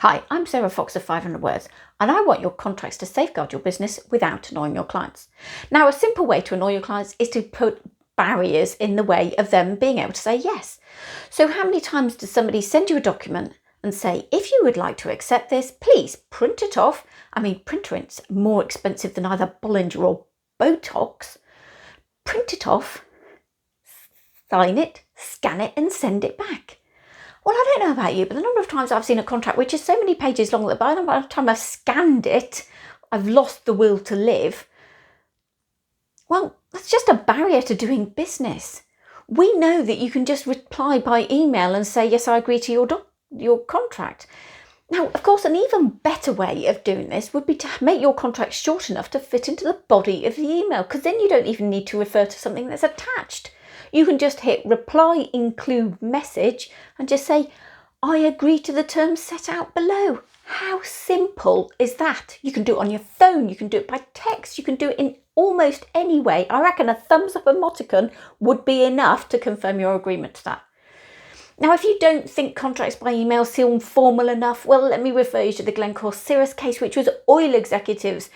Hi, I'm Sarah Fox of 500 Words, and I want your contracts to safeguard your business without annoying your clients. Now, a simple way to annoy your clients is to put barriers in the way of them being able to say yes. So how many times does somebody send you a document and say, if you would like to accept this, please print it off. I mean, print it's more expensive than either Bollinger or Botox. Print it off, sign it, scan it, and send it back. Well, I don't know about you, but the number of times I've seen a contract which is so many pages long that by the time I've scanned it, I've lost the will to live. Well, that's just a barrier to doing business. We know that you can just reply by email and say, yes, I agree to your contract. Now, of course, an even better way of doing this would be to make your contract short enough to fit into the body of the email, because then you don't even need to refer to something that's attached. You can just hit reply include message and just say, I agree to the terms set out below. How simple is that? You can do it on your phone, you can do it by text, you can do it in almost any way. I reckon a thumbs up emoticon would be enough to confirm your agreement to that. Now, if you don't think contracts by email seem formal enough, well, let me refer you to the Glencore Cirrus case, which was oil executives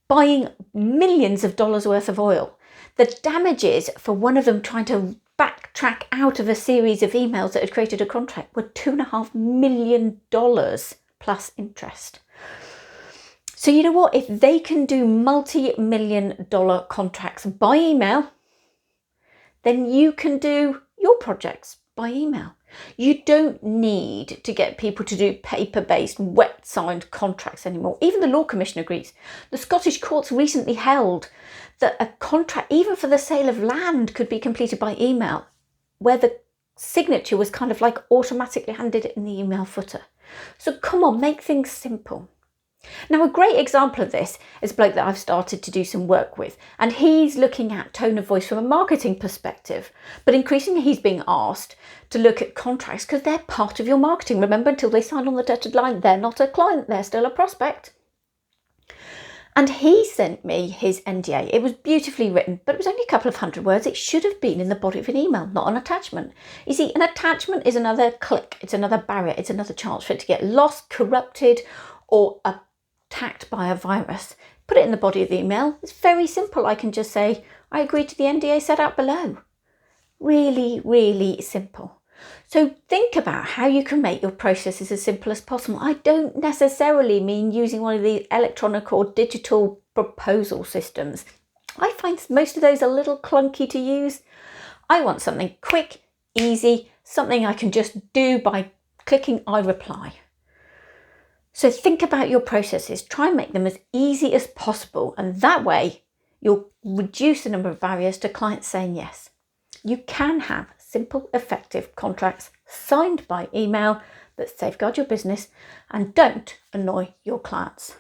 buying millions of dollars worth of oil. The damages for one of them trying to backtrack out of a series of emails that had created a contract were $2.5 million plus interest. So you know what? If they can do multi-million-dollar contracts by email, then you can do your projects by email. You don't need to get people to do paper-based, wet-signed contracts anymore. Even the Law Commission agrees. The Scottish courts recently held that a contract, even for the sale of land, could be completed by email, where the signature was kind of like automatically handed in the email footer. So come on, make things simple. Now, a great example of this is a bloke that I've started to do some work with, and he's looking at tone of voice from a marketing perspective, but increasingly he's being asked to look at contracts because they're part of your marketing. Remember, until they sign on the dotted line, they're not a client, they're still a prospect. And he sent me his NDA. It was beautifully written, but it was only a couple of hundred words. It should have been in the body of an email, not an attachment. You see, an attachment is another click, it's another barrier, it's another chance for it to get lost, corrupted, or attacked by a virus. Put it in the body of the email. It's very simple. I can just say, I agree to the NDA set out below. Really, really simple. So think about how you can make your processes as simple as possible. I don't necessarily mean using one of these electronic or digital proposal systems. I find most of those a little clunky to use. I want something quick, easy, something I can just do by clicking I reply. So think about your processes, try and make them as easy as possible, and that way you'll reduce the number of barriers to clients saying yes. You can have simple, effective contracts signed by email that safeguard your business and don't annoy your clients.